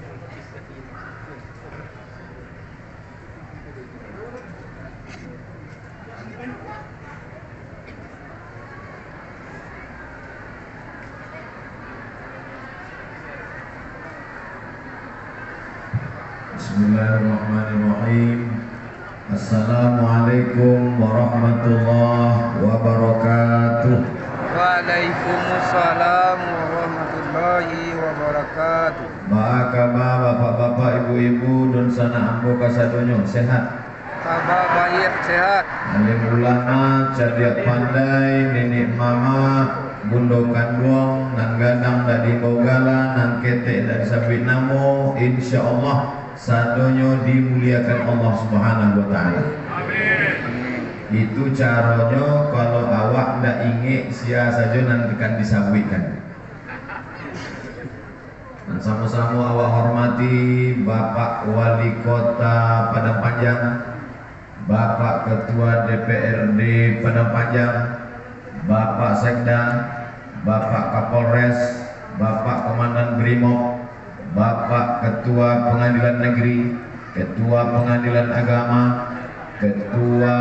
Bismillahirrahmanirrahim. Assalamualaikum warahmatullahi wabarakatuh. Waalaikumsalam warahmatullahi wabarakatuh. Ma'akama bapak-bapak, ibu-ibu, dan sana ambo kasadonyo sehat. Kabar baik sehat. Alim ulama, cerdik pandai, nenek mama, bundo kandung, nan gadang dari bogala, nan ketek dari sabit namo, insyaallah sadonyo dimuliakan Allah Subhanahu wa taala. Amin. Itu caranya kalau awak ndak ingin sia saja nanti kan disabitkan. Dan sama-sama awak hormati Bapak Wali Kota Padang Panjang, Bapak Ketua DPRD Padang Panjang, Bapak Sekda, Bapak Kapolres, Bapak Komandan Brimob, Bapak Ketua Pengadilan Negeri, Ketua Pengadilan Agama, Ketua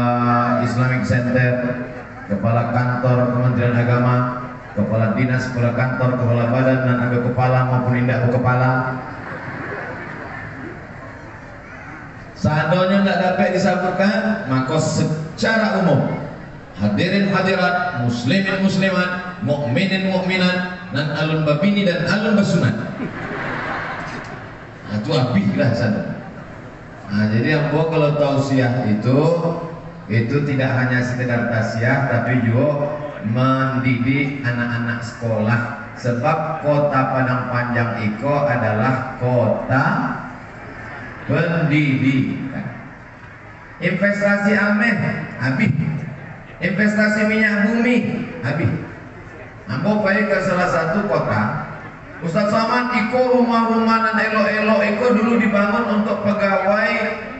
Islamic Center, Kepala Kantor Kementerian Agama, Kepala Dinas, Kepala Kantor, Kepala Badan dan ada kepala maupun indah kepala. Seandainya tidak dapat disebutkan, maka secara umum hadirin hadirat, muslimin muslimat, mukminin mukminat, dan alun babini dan alun basunat. Nah, itu abihlah sana. Nah, jadi ambo kalau tausiah itu tidak hanya sekedar tausiah, tapi juga mendidik anak-anak sekolah. Sebab kota Padang Panjang itu adalah kota pendidikan. Investasi ameh habis, investasi minyak bumi habis. Ambo pergi ke salah satu kota, Ustaz Somad, iko rumah-rumah dan elo-elo iko dulu dibangun untuk pegawai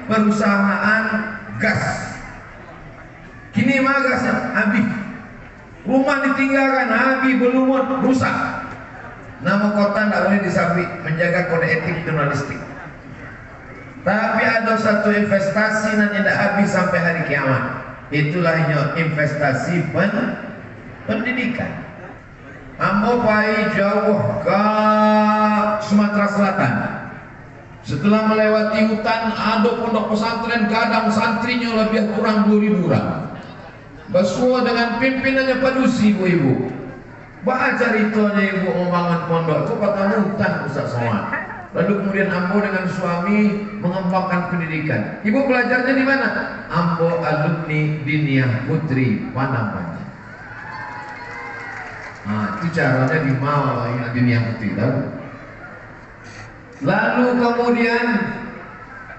perusahaan gas. Kini mah gasnya habis, rumah ditinggalkan habis, berlumut, rusak. Nama kota tidak boleh disabit, menjaga kode etik jurnalistik. Tapi ada satu investasi yang tidak habis sampai hari kiamat. Itulah investasi pendidikan. Ambo pai jauh ke Sumatera Selatan. Setelah melewati hutan, ada pondok pesantren gadang santrinya lebih kurang 2.000 orang. Bersua dengan pimpinannya padusi ibu-ibu. Baca ceritanya ibu membangun pondok itu pada hutan Ustaz Somad. Lalu kemudian ambo dengan suami mengembangkan pendidikan. Ibu belajarnya di mana? Ambo alumni Diniyah Putri Padang Panjang. Nah, itu caranya di mau yang Diniyah Putri tahu. Lalu kemudian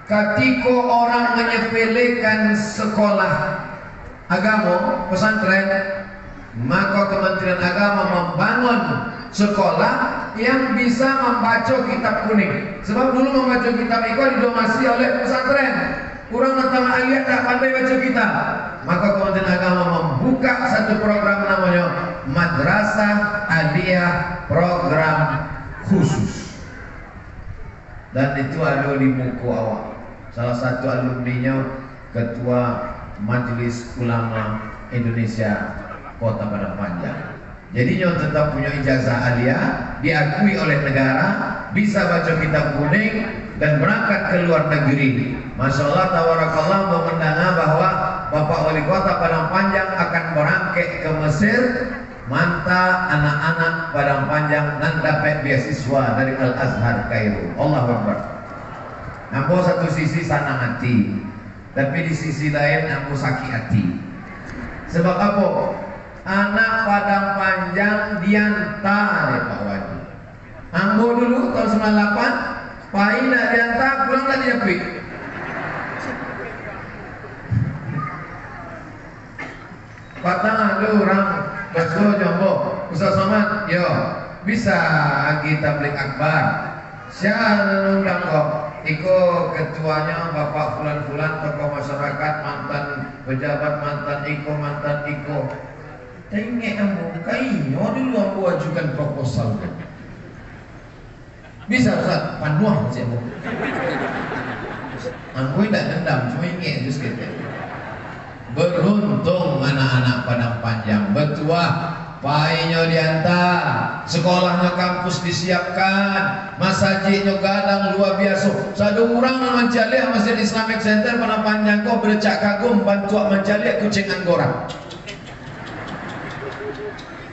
ketika orang menyepelekan sekolah agama pesantren, maka Kementerian Agama membangun sekolah yang bisa membaca kitab kuning. Sebab dulu membaca kitab itu didomasi oleh pesantren. Kurang datang ayat tak pandai baca kitab. Maka Kementerian Agama membuka satu program namanya Madrasah Aliyah Program Khusus. Dan itu ada di buku awal. Salah satu alumninya Ketua Majelis Ulama Indonesia Kota Padang Panjang. Jadinya tetap punya ijazah aliyah, diakui oleh negara, bisa baca kitab kuning dan berangkat ke luar negeri. Masya Allah, tabarakallah, mendengar bahwa Bapak Wali Kota Padang Panjang akan berangkat ke Mesir, manta anak-anak Padang Panjang dan dapat beasiswa dari Al Azhar Kairo. Allahu Akbar. Nampak satu sisi senang hati, tapi di sisi lain aku sakit hati. Sebab apa? Anak Padang Panjang diantar ya Pak Wadi. Ambo dulu tahun 98, Pai nak diantar, pulang tak diapik. Patang ada orang Basko Jombo, Ustaz Somad, yo bisa kita beli akbar. Siapa undang kok? Iko ketuanya Bapak Fulan-Fulan, tokoh masyarakat, mantan pejabat, mantan Iko. Tengok ambo, kayaknya dulu ambo ajukan proposal kan. Bisa Ustaz, panuah sih aku. Aku tidak dendam, cuma ingin just gitu. Beruntung anak-anak Padang Panjang, betua, painya diantar, sekolahnya kampus disiapkan, masjidnya gadang luar biasa. Satu orang mencalik Masjid Islamic Center Padang Panjang kau bercak kagum bantu mencalik kucing Anggora.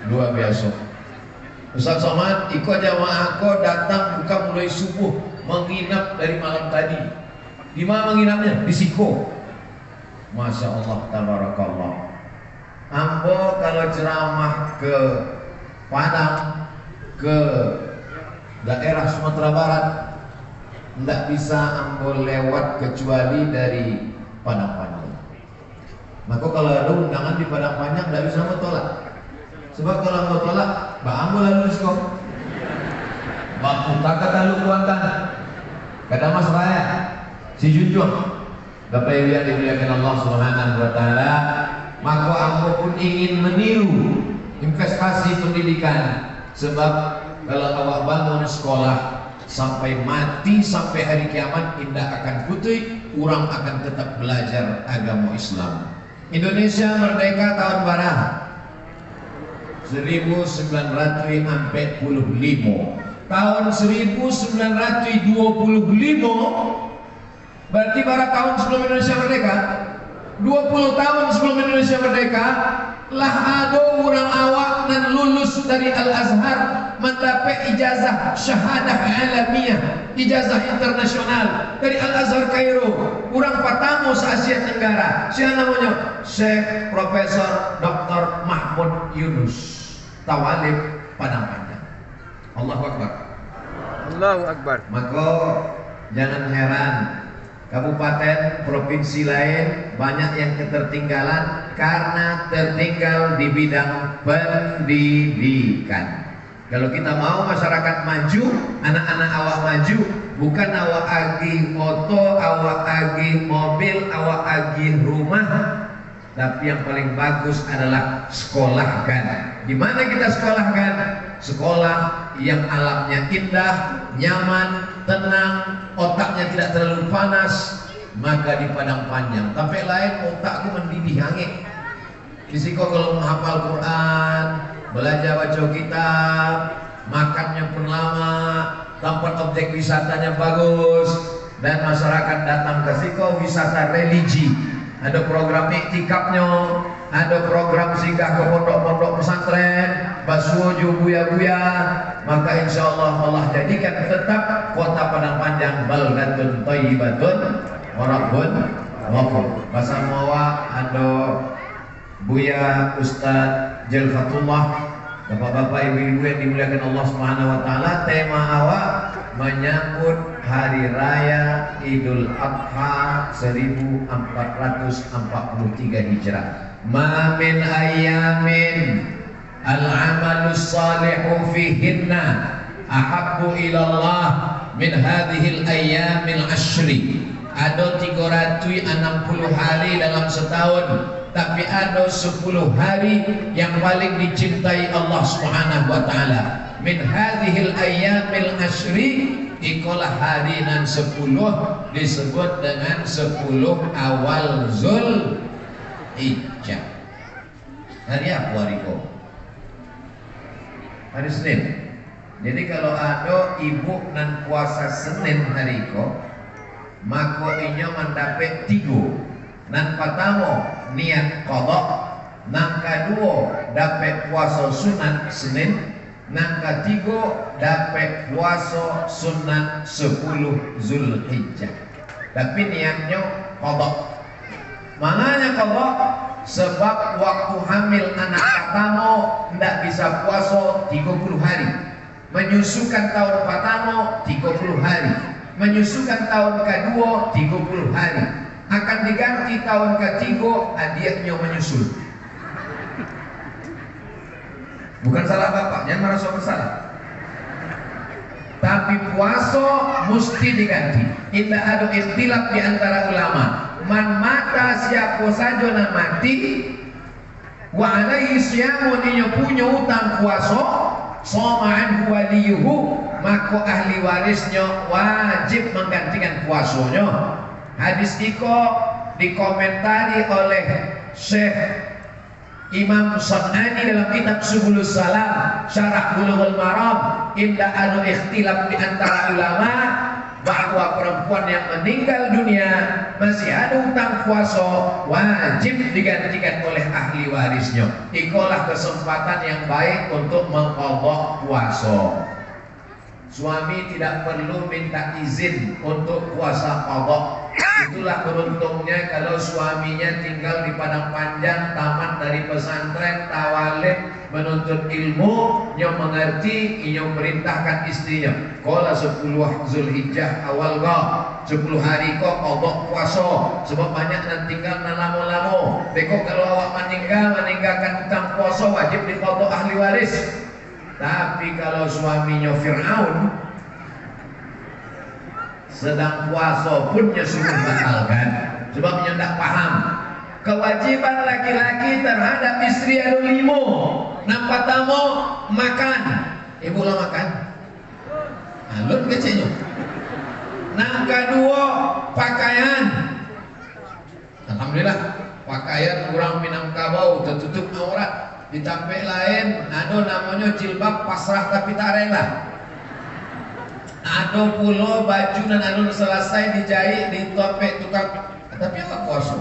Luar biasa. Ustaz Somad, ikut jamaah kau datang buka mulai subuh, menginap dari malam tadi. Di mana menginapnya? Di Siko. Masya Allah, tabarakallah. Ambo kalau ceramah ke Padang, ke daerah Sumatera Barat, tidak bisa ambo lewat kecuali dari Padang Panjang. Maka kalau ada undangan di Padang Panjang, tidak bisa ambo tolak. Sebab kalau ambo tolak, Mbak ambo lalu diskon. Mbak Puta kata lu kuantan, kata Mas Raya, si Junjung. Bapak Ibu yang dimuliakan Allah Subhanahu wa taala, maka aku pun ingin meniru investasi pendidikan. Sebab kalau awak bangun sekolah sampai mati, sampai hari kiamat indah akan putih, orang akan tetap belajar agama Islam. Indonesia merdeka tahun berapa? 1945. Tahun 1925 berarti berapa tahun sebelum Indonesia merdeka? 20 tahun sebelum Indonesia merdeka lah ada orang awak dan lulus dari Al-Azhar mendapat ijazah syahadah alamiah, ijazah internasional dari Al-Azhar Kairo. Orang pertama se-Asia Tenggara. Siapa namanya? Syekh Profesor Dr. Mahmud Yunus, Tawalib Padang Panjang. Allahu Akbar. Allahu Akbar. Maka jangan heran kabupaten, provinsi lain banyak yang ketertinggalan karena tertinggal di bidang pendidikan. Kalau kita mau masyarakat maju, anak-anak awak maju, bukan awak agi moto, awak agi mobil, awak agi rumah, tapi yang paling bagus adalah sekolahkan. Di mana kita sekolahkan? Sekolah yang alamnya indah, nyaman, tenang, otaknya tidak terlalu panas, maka di Padang Panjang. Tapi lain otakku mendidih angin. Risiko kalau menghafal Quran, belajar baca kitab, makannya pun lama, tempat objek wisatanya bagus, dan masyarakat datang ke Siko wisata religi. Ada program iktikafnya, ada program singgah ke pondok-pondok pesantren, basuju buya-buya. Maka insya Allah jadikan tetap kota Padang Panjang baldatun thayyibatun wa rabbun ghafur. Bahasa Mawa ada Buya Ustaz Jalfatullah. Bapak-bapak, ibu-ibu yang dimuliakan Allah Subhanahu wa taala, tema awak menyambut hari raya Idul Adha 1443 Hijrah. Ma min ayamin al-amalus salihu fihinna ahabbu ila Allah min hadhil ayyamil ashri. Ada 360 hari dalam setahun, tapi ada 10 hari yang paling dicintai Allah Subhanahu wa taala. Min hadhil ayyamil ashri, ikolah hari nan 10 disebut dengan 10 awal Zulhijjah. Hari apa hari kau? Hari Senin. Jadi kalau ada ibu nan puasa Senin hari kau, maka inya mendapat 3. Nan pertama niat qada, nan kedua dapat puasa sunat Senin, nan ketiga dapat puasa sunat 10 Zulhijjah. Tapi niatnya qada. Mananya qada? Sebab waktu hamil anak pertama tidak bisa puasa 30 hari, menyusukan tahun pertama 30 hari, menyusukan tahun kedua 30 hari, akan diganti tahun ketiga adiknya menyusul. Bukan salah bapak, jangan merasa bersalah. Tapi puasa mesti diganti. Tidak ada ikhtilaf di antara ulama. Man mata siapa saja nak mati, wa alaihi siyamun, punya utang puasa, soma'an waliyuhu, maka ahli warisnya wajib menggantikan puasanya. Hadis iko dikomentari oleh Syekh Imam Sun'ani dalam kitab Subulus Salam Syarah Bulughul Maram. Indah anu ikhtilaf di antara ulama bahwa perempuan yang meninggal dunia masih ada hutang puasa wajib digantikan oleh ahli warisnya. Ikolah kesempatan yang baik untuk mengqadha puasa. Suami tidak perlu minta izin untuk puasa qadha. Itulah beruntungnya kalau suaminya tinggal di Padang Panjang, tamat dari pesantren, tawalid, menuntut ilmu, yang mengerti, yang merintahkan istrinya. Qala 10 Zulhijjah awal ga 10 hari kok qadha puasa. Sebab banyak yang tinggal lamo-lamo. Beko kalau awak meninggalkan hutang puasa wajib diqadha ahli waris. Tapi kalau suaminya Fir'aun sedang puasa punnya suruh batalkan, sebabnya tidak paham kewajiban laki-laki terhadap istri ada 5. Nampak tamu makan, ibu lah makan alun kecilnya. Yang kedua pakaian, alhamdulillah pakaian kurang Minangkabau tertutup aurat. Ditampil lain ada namanya jilbab pasrah tapi tak rela. Ada pulau baju dan anu selesai dijahit ditopek tukang tapi apa puasa.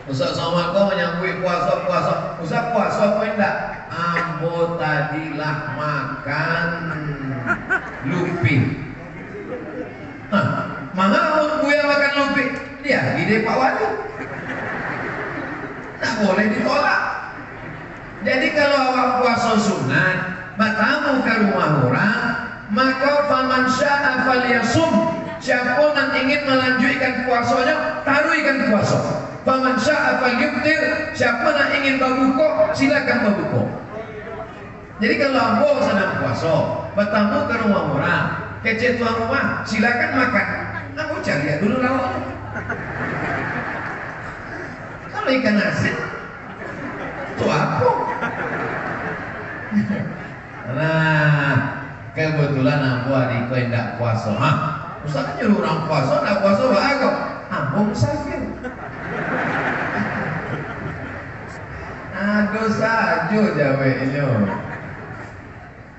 Ustaz Assalamualaikum menyambut puasa. Ustaz puasa apa enggak? Ambo tadilah makan lumping. Mana gue makan lumping? Dia ide Pak Wali. Tak boleh ditolak. Jadi kalau awak puasa sunat, bertamu ke rumah orang, maka faman sya'a falyasum. Siapa yang ingin melanjutkan puasanya, taruhkan puasa. Faman sya'a falyuftir. Siapa yang ingin berbuka, silakan berbuka. Jadi kalau ambo sedang puasa, bertamu ke rumah orang, kecil tuan rumah, silakan makan. Ambo cari dulu lawan. Kalau ikan asin itu apa? Nah, kebetulan ambo adiko tidak puasa. Ustaz kan nyuruh orang puasa, tidak puasa bagus. Ambo musafir. Aduh saja jawabnya.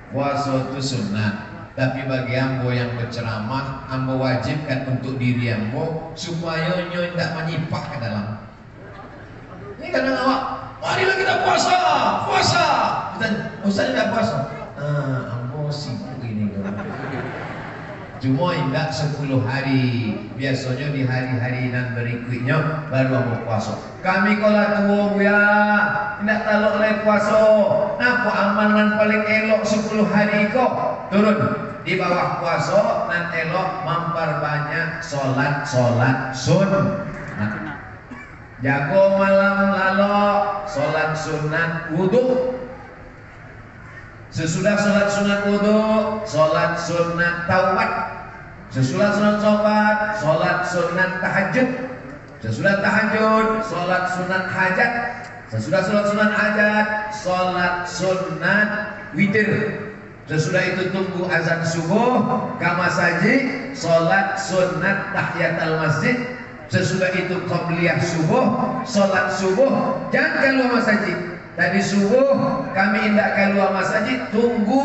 Puasa itu sunat. Tapi bagi ambo yang berceramah, ambo wajibkan untuk diri ambo supaya nyo tidak menyipak ke dalam. Ini kadang awak, marilah kita puasa. Dan Ustaz tidak puasa. Ambo sibuk ini. Cuma tidak 10 hari. Biasanya di hari-hari dan berikutnya baru ambo puasa. Kami kalau tua ya, tidak taluk oleh puasa. Apa amalan paling elok 10 hari kok? Turun di bawah puasa dan elok memperbanyak solat sunat. Jago malam lalu solat sunat wudu. Sesudah solat sunat wudu, solat sunat taubat. Sesudah solat taubat, solat sunat tahajud. Sesudah tahajud, solat sunat hajat. Sesudah solat sunat hajat, solat sunat witir. Sesudah itu tunggu azan subuh, kama saji, solat sunat tahiyatul masjid. Sesudah itu qabliyah subuh, solat subuh, jangan keluar masjid. Tadi subuh kami tidak keluar masjid, tunggu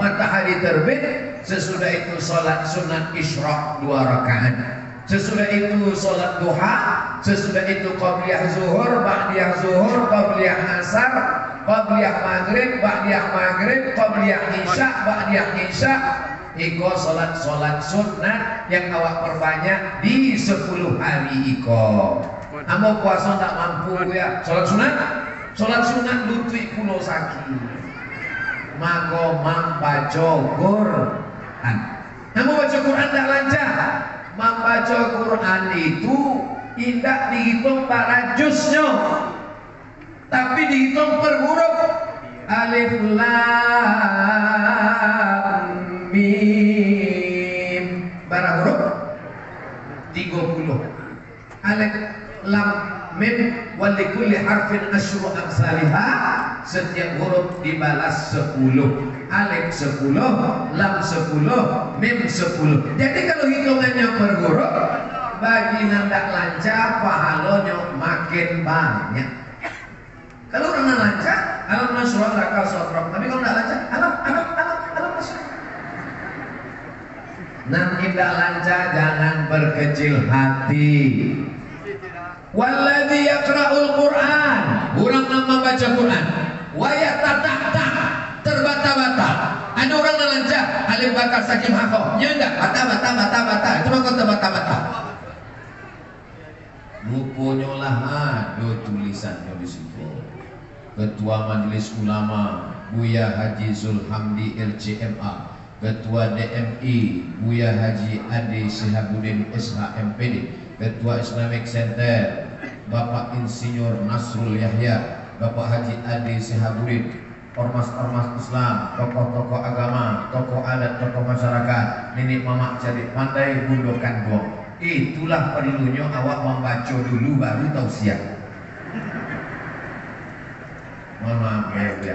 matahari terbit. Sesudah itu solat sunat isyraq 2 rakaat. Sesudah itu solat duha. Sesudah itu qabliyah zuhur, ba'diyah zuhur, qabliyah asar, qabliyah maghrib, ba'diyah maghrib, qabliyah isya, ba'diyah isya. Iko solat sunat yang awak perbanyak di 10 hari iko. Amo puasa tak mampu ya. Solat sunat lutui pulau saki. Mako membaca Quran. Amo baca Quran tak lancar. Membaca Quran itu tidak dihitung para jusnya, tapi dihitung per huruf. Alif lam mim. Berapa huruf? 30. Alif lam mim walikulli harfin asyru amsalihah. setiap huruf dibalas 10. Alif 10, lam 10, mim 10. Jadi kalau hitungannya per huruf, bagi nandak lancar pahalanya makin banyak. Kalau orang lancar, alam nasrul lakal sotrok. Tapi kalau tidak lancar, alam nasrul. Nah, tidak lancar jangan berkecil hati. Walladzi yaqra'ul Qur'an, orang nama baca Quran. Wa yatata'ta, terbata-bata. Ada orang yang lancar, alif bakar sakim hakoh. Ya enggak, bata. Itu mah kata bata. Rupanya lah ada tulisannya di situ. Ketua Majelis Ulama Buya Haji Zulhamdi LCMA, Ketua DMI Buya Haji Ade Sihabuddin SHMPD, Ketua Islamic Center Bapak Insinyur Nasrul Yahya, Bapak Haji Ade Sihabuddin, ormas-ormas Islam, tokoh-tokoh agama, tokoh adat, tokoh masyarakat, nenek mamak cari pandai gundokan gong. Itulah perlunya awak membaca dulu baru tausiah. Mohon maaf ya.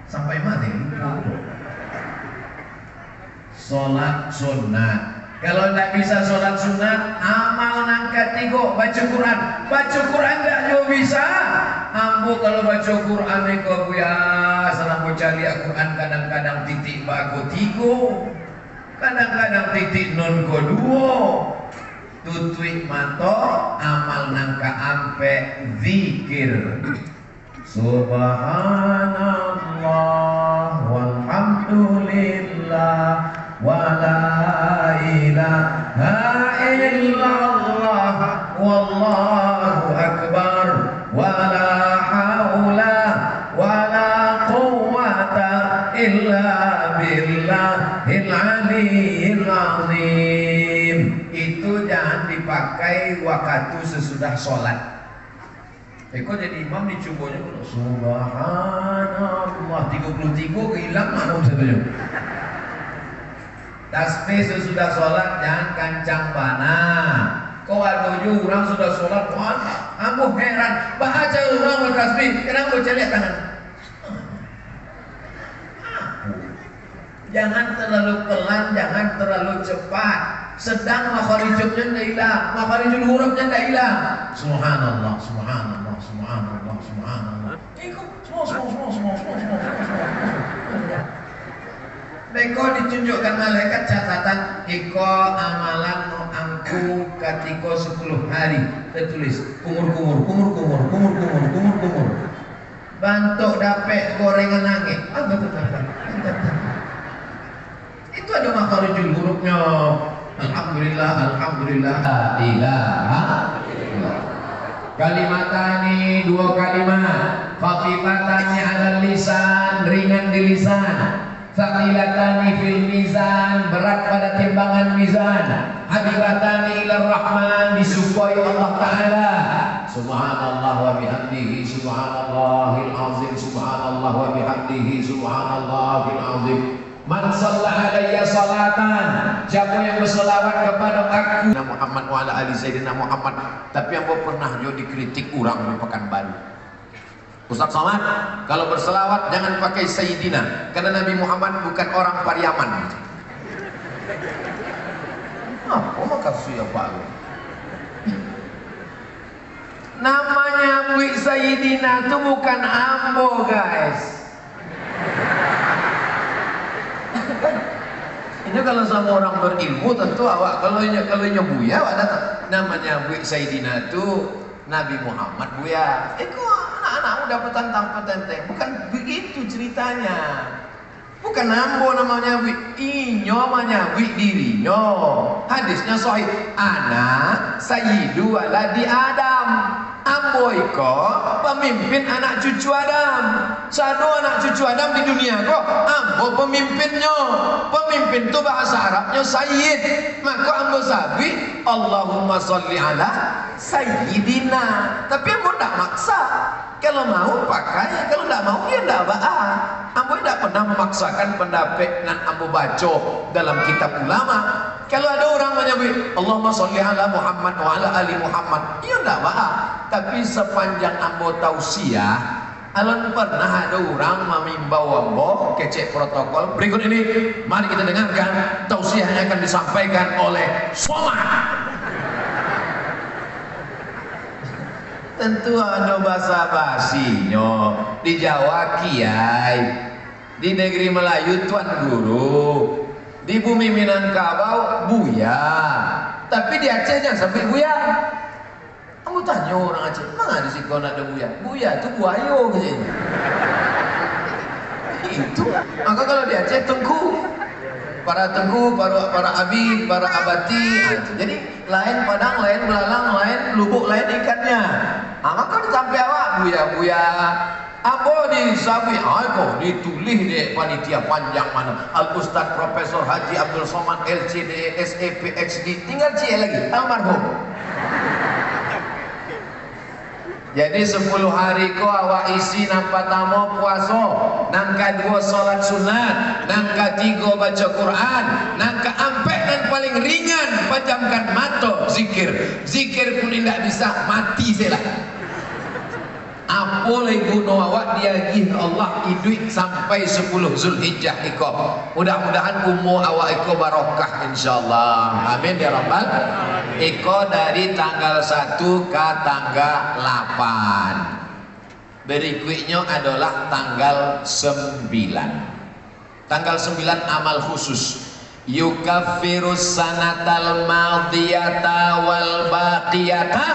Sampai mati sholat sunat. Kalau tidak bisa sholat sunat, amal nangkat tigo baca Quran. Baca Quran tidak juga bisa. Ambo kalau baca Quran ni kau ya salam baca lihat Quran kadang-kadang titik bago tigo, kadang-kadang titik non ko duo. Tutui mato amal nangka ampe zikir. Subhanallah walhamdulillah wala ilaha illallah wallahu akbar wala haula wala quwwata illa billahil aliyyil azim. Itu jangan dipakai waktu sesudah sholat. Eko jadi imam dicumbonya subhanallah 33 kehilang mana satunya. Tasbih sesudah sholat jangan kancang bana. Kau ada orang sudah sholat, wah, aku heran. Baca orang bertasbih, kenapa baca lihat tangan? Jangan terlalu pelan, jangan terlalu cepat. Sedang makharijnya tidak hilang, makharijul hurufnya tidak hilang. Subhanallah, subhanallah, subhanallah, subhanallah. Ikut semua. Beko ditunjukkan malaikat catatan iko amalan no angku katiko 10 hari tertulis kumur. Bantuk dapet gorengan langit. Betul. Itu ada makharijul hurufnya. Alhamdulillah. La ilaha illallah. Kalimatani 2 kalimat. Khafifatani 'alal lisan, ringan di lisan. Tsaqilatani fil mizan, berat pada timbangan mizan. Habibatani ilar rahman, disukai Allah Ta'ala. Subhanallah wa bihamdihi subhanallahil azim. Subhanallah wa bihamdihi subhanallahil azim. Man shalla alayya salatan, siapa yang berselawat kepada aku Muhammad wa ala ali sayyidina Muhammad. Tapi yang pernah yo dikritik orang di Pekanbaru, Ustaz Somad, kalau berselawat jangan pakai sayyidina, karena Nabi Muhammad bukan orang Pariaman. Apa maksud apa? Namanya Bu Sayyidina itu bukan ambo, guys. Ini kalau sama orang berilmu tentu awak kalau buya awak datang. Namanya Bu Sayyidina itu Nabi Muhammad buya. Anak-anak udah petantang-petenteng. Bukan begitu ceritanya. Bukan ambo namanya Bu. Inyo namanya Bu dirinya. Hadisnya sahih. Ana sayyidu waladi Adam. Ambo iko pemimpin anak cucu Adam. Satu anak cucu Adam di dunia kok ambo pemimpinnya. Pemimpin itu bahasa Arabnya sayyid. Maka ambo sabi Allahumma sholli ala sayyidina. Tapi ambo tidak maksa. Kalau mau pakai, kalau tidak mau ya tidak apa. Ambo tidak pernah memaksakan pendapat yang ambo baca dalam kitab ulama. Kalau ada orang menyebut Allahumma sholli ala Muhammad wa ala ali Muhammad, ya tidak apa. Tapi sepanjang ambo tausiah Alon pernah ada orang memimbau ambo kecek protokol. Berikut ini mari kita dengarkan tausiah yang akan disampaikan oleh Somad. Tentu ada bahasa basinya di Jawa kiai, di negeri Melayu tuan guru, di bumi Minangkabau buya, tapi di Aceh jangan sampai buya. Kamu tanya orang Aceh, mana di sini ada buya? Buya itu buayo katanya. Itu. Maka kalau di Aceh tengku, para tengku, para abid, para abati. Jadi lain padang, lain belalang, lain lubuk, lain ikannya. Maka ditampai awak buya. Apa disabui? Apa ditulis di panitia panjang mana? Al Ustaz Profesor Haji Abdul Somad LCD SEP XD. Tinggal cie lagi almarhum. Jadi 10 hari ko awak isi nang pertama puasa, nang kedua salat sunat, nang ketiga baca Quran, nang keempat dan paling ringan pejamkan mata zikir. Zikir pun tidak bisa, mati selah. Apa lagi guna awak diagih Allah hidup sampai 10 Zulhijjah iko. Mudah-mudahan umur awak iko barokah insyaallah. Amin ya rabbal. Iko dari tanggal 1 ke tanggal 8. Berikutnya adalah tanggal 9. Tanggal 9 amal khusus. Yukafirus sanatal madiyata wal baqiyata.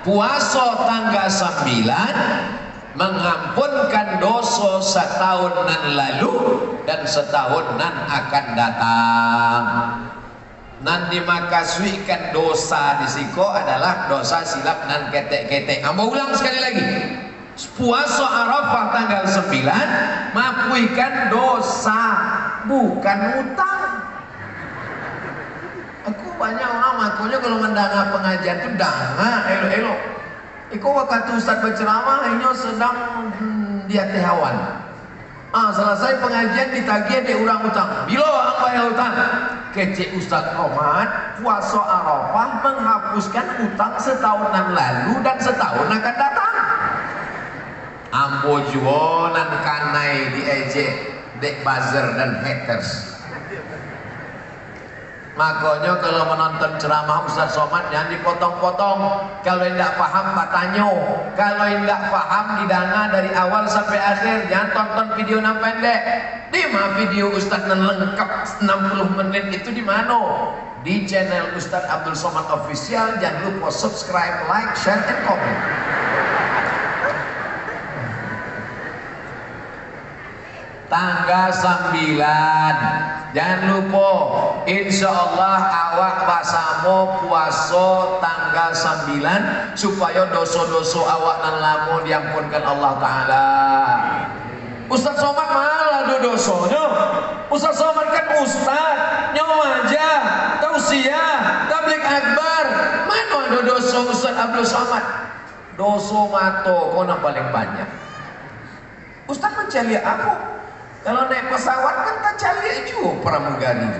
Puasa tanggal 9 mengampunkan dosa setahunan lalu dan setahunan akan datang. Nanti makaswikan dosa di siko adalah dosa silap dan ketek-ketek. Ambo ulang sekali lagi. Puasa Arafah tanggal 9 maafkan dosa, bukan utang. Aku banyak orang makonya kalau mendengar pengajian itu danga elok-elok. Iko waktu Ustaz berceramah hanya sedang dia tehawan. Selesai pengajian ditagih di orang utang. Bila orang bayar utang? Kecek Ustaz Somad, puasa Arafah menghapuskan utang setahunan lalu dan setahun akan datang. Ambo jualan kanai di ejek dek buzzer dan haters. Makanya kalau menonton ceramah Ustaz Somad jangan dipotong-potong. Kalau tidak paham bertanya. Kalau tidak paham didanga dari awal sampai akhir. Jangan tonton video yang pendek. Di mana video Ustaz yang lengkap 60 menit itu di mana? Di channel Ustaz Abdul Somad Official. Jangan lupa subscribe, like, share, and comment. Tanggal 9 jangan lupa insya Allah awak basamo puasa tanggal 9 supaya dosa-dosa awak nan lamun diampunkan Allah Ta'ala. Ustaz Somad malah do dosanya. Ustaz Somad kan ustaz nyawaja tausiah tablik akbar. Mana do dosa Ustaz Abdul Somad? Dosa mato kona paling banyak. Ustaz mencari apa? Kalau naik pesawat kan tak cari juga pramugari.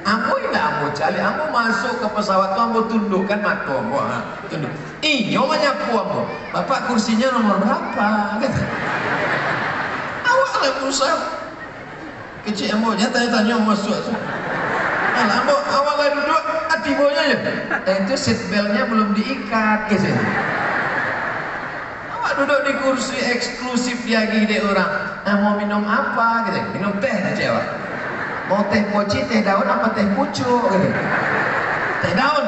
Ambo tidak ambo cari, ambo masuk ke pesawat tu ambo tundukkan mata ambo, tunduk. Iyo menyapu ambo. Bapak kursinya nomor berapa? Kata. Awak lah berusaha. Kecil ambo tanya masuk. Alah ambo awak lah duduk, atibonya ya. Itu seat beltnya belum diikat, gitu. Duduk di kursi eksklusif dia gede orang. Mau minum apa? Gitu. Minum teh aja. Mau teh poci, teh daun apa teh pucuk? Gitu. Teh daun.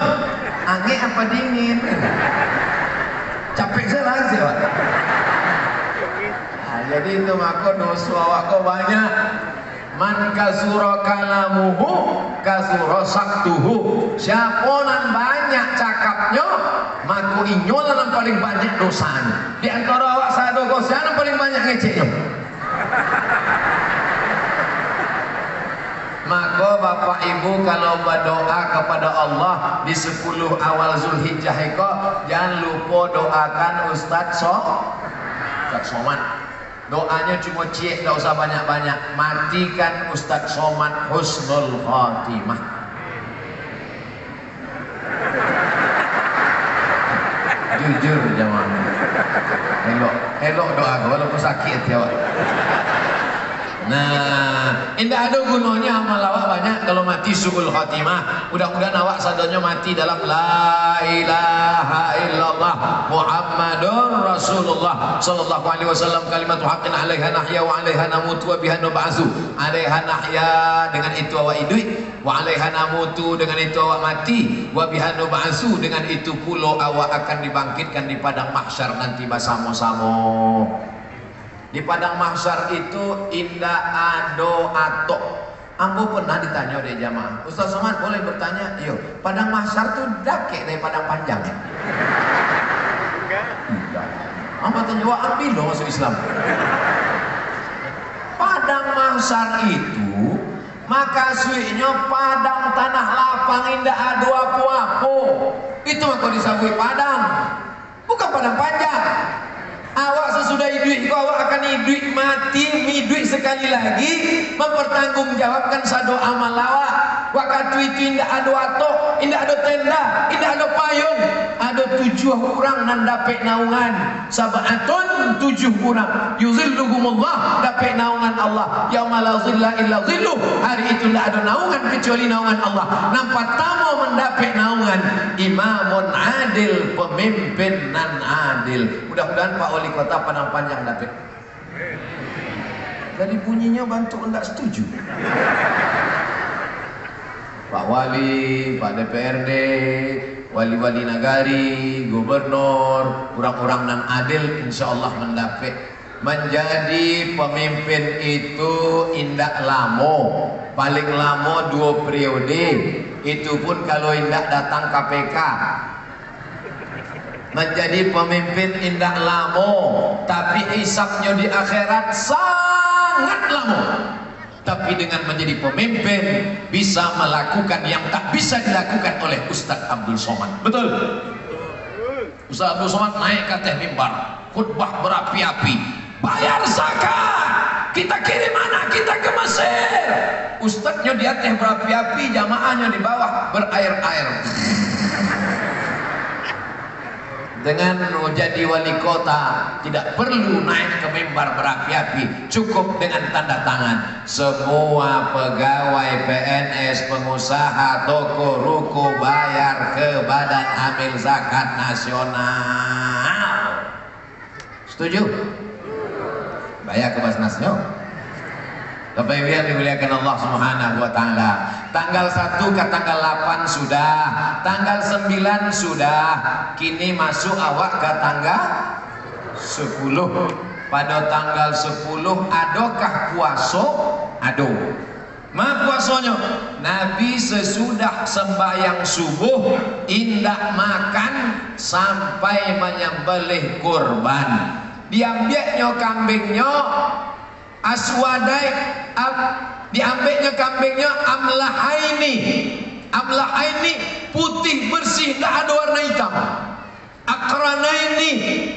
Ange apa dingin? Gitu. Capek saya sih, Pak. Jadi itu maka dosa awak banyak. Man kasura kalamuhu kasura saktuhu. Siaponan banyak cakapnya, maka inyolan yang paling banyak dosanya. Di antara awak sado kosian yang paling banyak ngeceknya. Maka Bapak Ibu kalau berdoa kepada Allah di 10 awal Zulhijjah itu jangan lupa doakan Ustaz Somad. Doanya cuma cik, gak usah banyak-banyak. Matikan Ustaz Somad husnul khatimah. Jujur jamaah. Elok doa walaupun sakit ya Pak. Nah, indah ada gunanya amal awak banyak kalau mati suul khatimah. Mudah-mudahan awak sadarnya mati dalam la ilaha illallah Muhammadur Rasulullah sallallahu alaihi wasallam, kalimatu haqqin 'alaiha nahya wa 'alaiha namutu wa biha nub'atsu. 'Alaiha nahya, dengan itu awak hidup, wa 'alaiha namutu, dengan itu awak mati, wa biha nub'atsu, dengan itu pula awak akan dibangkitkan di padang mahsyar nanti bersama-sama. Di padang mahsyar itu indah ado atok. Ambo pernah ditanya oleh jamaah, Ustaz Somad boleh bertanya? Iyo, padang mahsyar itu dakek dari padang panjang ya? Tidak. Ambo tanya, wah ambil dong masuk Islam. Padang mahsyar itu maka suiknya padang tanah lapang indah ado apa-apa. Itu maka disebut padang, bukan padang panjang. Awak sesudah hidup itu awak akan hidup mati, hidup sekali lagi mempertanggungjawabkan sado amal awak. Waktu itu indah ada atok, indah ada tenda, indah ada payung, ada 7 orang nan dapat naungan. Sab'atun 7 orang yuzilluhumullah, dapat naungan Allah. Yauma la zilla illa zilluh, hari itu tidak ada naungan kecuali naungan Allah. Nampak tamu mendapat naungan imamun adil, pemimpin nan adil. Mudah-mudahan Pak Wali Kota Padang Panjang dapat. Dari bunyinya bantu enggak setuju. Pak Wali, Pak DPRD, wali-wali nagari, gubernur, orang-orang nan adil insya Allah mendapat. Menjadi pemimpin itu indak lamo, paling lama 2 periode. Itu pun kalau indak datang KPK. Menjadi pemimpin indah lamo, tapi hisabnya di akhirat sangat lama. Tapi dengan menjadi pemimpin bisa melakukan yang tak bisa dilakukan oleh Ustadz Abdul Somad. Betul? Ustadz Abdul Somad naik ke atas mimbar, khutbah berapi-api, bayar zakat, kita kirim anak kita ke Mesir. Ustadznya di atas berapi-api, jamaahnya di bawah berair-air. Dengan menjadi wali kota tidak perlu naik ke mimbar berapi-api, cukup dengan tanda tangan. Semua pegawai PNS, pengusaha, toko, ruko bayar ke Badan Amil Zakat Nasional. Setuju? Bayar ke Basnasnya. Bapak Ibu yang dimuliakan Allah Subhanahu wa taala. Tanggal 1 ke tanggal 8 sudah, tanggal 9 sudah. Kini masuk awak ke tanggal 10. Pada tanggal 10 adakah puasa? Ado. Ma puasanya? Nabi sesudah sembahyang subuh indak makan sampai menyembelih kurban. Diambilnya kambingnya aswadai, diambilnya kambingnya amlahaini, putih bersih, tidak ada warna hitam. Akranaini,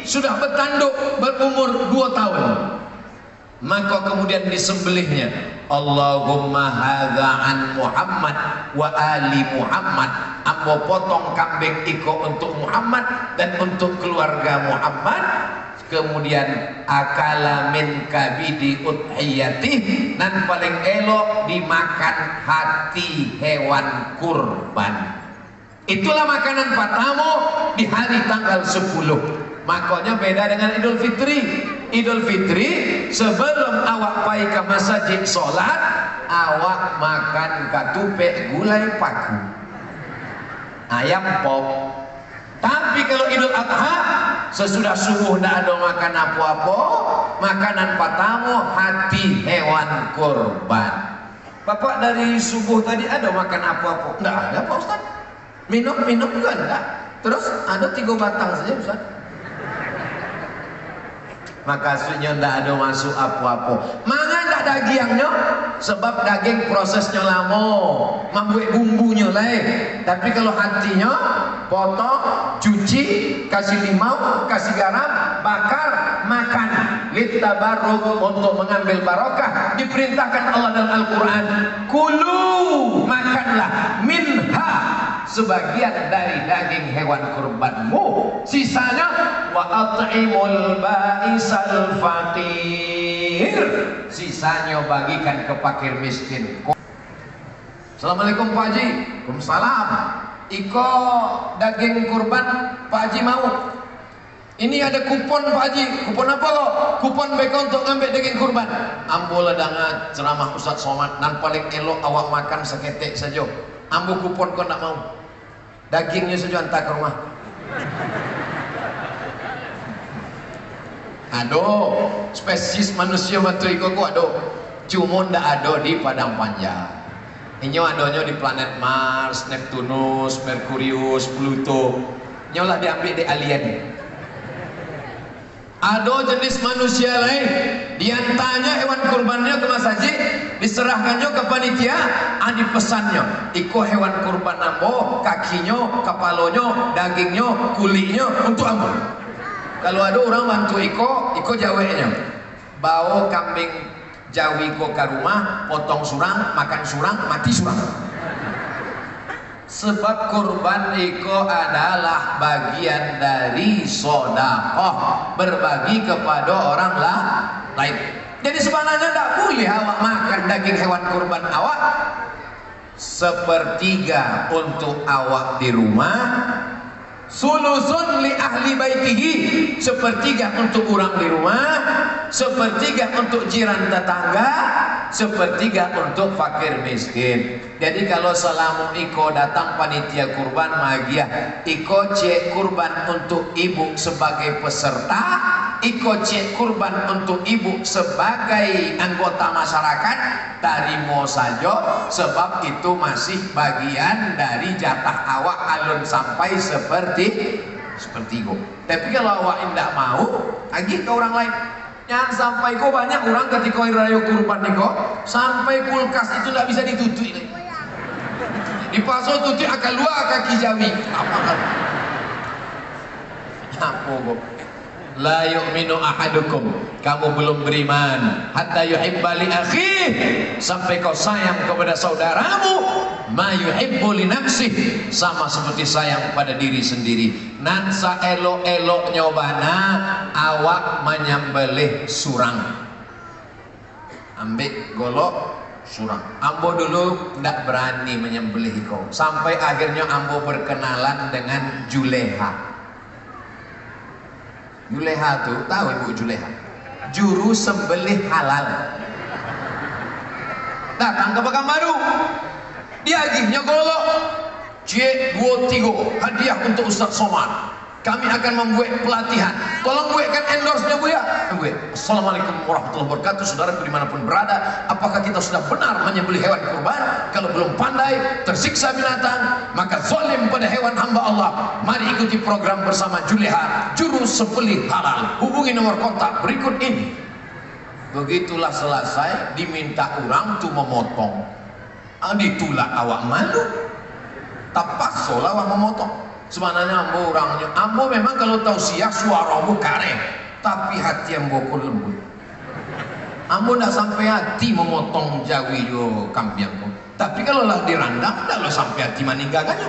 sudah bertanduk berumur 2 tahun. Maka kemudian disembelihnya. Allahumma hadza an Muhammad wa ali Muhammad. Ambo potong kambing iko untuk Muhammad dan untuk keluarga Muhammad. Kemudian akala min kabidi udhiyatih, dan paling elok dimakan hati hewan kurban. Itulah makanan pertama di hari tanggal 10. Makanya beda dengan Idul Fitri. Idul Fitri sebelum awak pai ke masjid sholat, awak makan katupe gulai paku, ayam pop. Tapi kalau Idul Adha sesudah subuh tidak ada makan apa-apa, makanan pertama hati hewan kurban. Bapak dari subuh tadi ada makan apa-apa? Tidak ada Pak Ustaz. Minum juga enggak. Terus ada 3 batang saja Ustaz. Maka aslinya tidak ada masuk apa-apa. Mana tidak dagingnya? Sebab daging prosesnya lama, membuat bumbunya lain. Tapi kalau hatinya potong, cuci, kasih limau, kasih garam, bakar, makan. Littabaruk, untuk mengambil barokah. Diperintahkan Allah dalam Al-Quran, kulu, makanlah minha, sebagian dari daging hewan kurbanmu, sisanya wa at'imul ba'isal faqir, sisanya bagikan ke fakir miskin. Assalamualaikum Pak Haji. Waalaikumsalam. Iko daging kurban Pak Haji mau. Ini ada kupon Pak Haji. Kupon apa lo? Kupon beko untuk ngambil daging kurban. Ambo ledanga ceramah Ustaz Somad, nan paling elok awak makan seketek saja. Ambo kupon kau nak mau. Dagingnya saja hantar ke rumah. Aduh, spesies manusia batu iko ku aduh. Cuma ndak ada di padang panjang. Ini adanya di planet Mars, Neptunus, Merkurius, Pluto. Nyolah diambil di alien. Ada jenis manusia lain, diantaranya hewan kurbannya ke Mas Haji, diserahkannya ke panitia, ada pesannya. Iko hewan kurban ambo, kakinya, kepalanya, dagingnya, kulitnya untuk ambo. Kalau ada orang bantu iko jawabnya. Bawa kambing Jawi ko ke rumah, potong surang, makan surang, mati surang. Sebab kurban iko adalah bagian dari sedekah, berbagi kepada orang lain. Jadi sebenarnya tidak boleh awak makan daging hewan kurban awak. Sepertiga untuk awak di rumah, sulusun li ahli baitihi, sepertiga untuk orang di rumah, sepertiga untuk jiran tetangga, sepertiga untuk fakir miskin. Jadi kalau selama iko datang panitia kurban magiah, iko cek kurban untuk ibu sebagai peserta, iko cek kurban untuk ibu sebagai anggota masyarakat, tarimo saja, sebab itu masih bagian dari jatah awak alun sampai seperti itu. Tapi kalau awak tidak mau, lagi ke orang lain. Jangan sampai kok banyak orang ketika raya kurban niko sampai kulkas itu tidak bisa ditutup. Dipasang tutup akan luar kaki Jawi. Apa kok? La yu'minu ahadukum, kamu belum beriman hatta yuhibba li akhih, sampai kau sayang kepada saudaramu ma yuhibbu li nafsih, sama seperti sayang pada diri sendiri. Nan saelok-elok nyobana awak menyembelih surang, ambil golok surang. Ambo dulu tidak berani menyembelih kau, sampai akhirnya ambo berkenalan dengan Juleha. Juleha tuh, tahu ibu Juleha? Juru sembelih halal. Datang ke Pekanbaru, dia akhirnya golok C23 hadiah untuk Ustaz Somad. Kami akan membuat pelatihan. Tolong buatkan endorse-nya Bu ya. Assalamualaikum warahmatullahi wabarakatuh. Saudara dimanapun berada, apakah kita sudah benar menyembelih hewan kurban? Kalau belum pandai, tersiksa binatang, maka zalim pada hewan hamba Allah. Mari ikuti program bersama Juleha, juru sembelih halal. Hubungi nomor kontak berikut ini. Begitulah selesai, diminta orang tuh memotong. Ditulak awak malu. Tapak seolah awak memotong. Sebenarnya ambo orangnya, ambo memang kalau tausiah suaramu kareh, tapi hati ambo ku lembut. Ambo tidak sampai hati memotong Jawi yo kambingku, tapi kalau lah dirandang, tidak lo sampai hati meninggalkannya.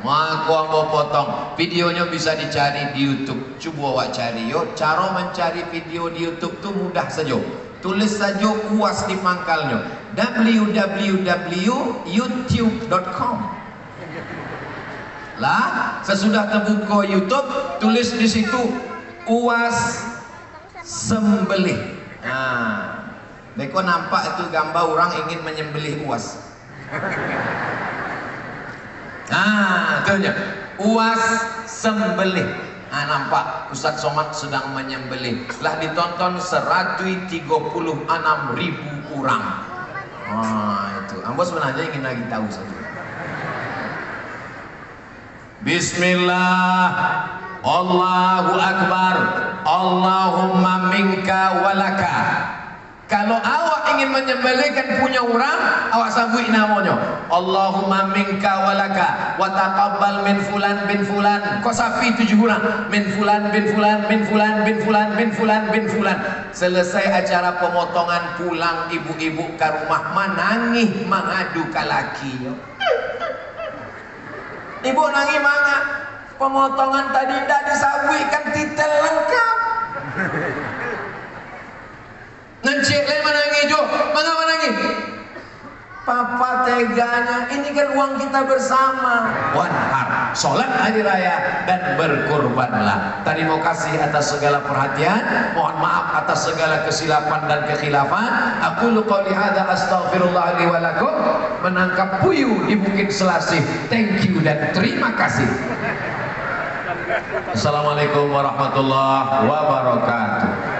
Maka ambo potong. Videonya bisa dicari di YouTube. Coba awak cari yo. Cara mencari video di YouTube tuh mudah saja. Tulis saja UAS di pangkalnya, www.youtube.com. Lah, sesudah terbuka YouTube, tulis di situ UAS sembelih. Nah, Deko nampak itu gambar orang ingin menyembelih UAS. Nah, itunya UAS sembelih. Nah, nampak Ustaz Somad sedang menyembelih. Lah ditonton 136.000 orang. Nah, itu. Ambo sebenarnya ingin lagi tahu saja. Bismillah, Allahu Akbar, Allahumma minka walaka. Kalau awak ingin menyembelihkan punya orang, awak sabui namanya Allahumma minka walaka wa taqabbal min fulan bin fulan. Kau sapi 7 orang, min fulan bin fulan bin fulan bin fulan bin fulan bin fulan. Selesai acara pemotongan, pulang ibu-ibu ke rumah menangis mengadu ke lakinya. Ibu nangi manga pemotongan tadi tidak disabuikan titel lengkap. Nancik lain menangi jo, mana menangi? Papa teganya, ini kan uang kita bersama. Wanhar, sholat hari raya dan berkurbanlah. Terima kasih atas segala perhatian. Mohon maaf atas segala kesilapan dan kekhilafan. Aku qouli hadza astaghfirullah li wa lakum. Menangkap puyuh di Bukit Selasih. Thank you dan terima kasih. Assalamualaikum warahmatullahi wabarakatuh.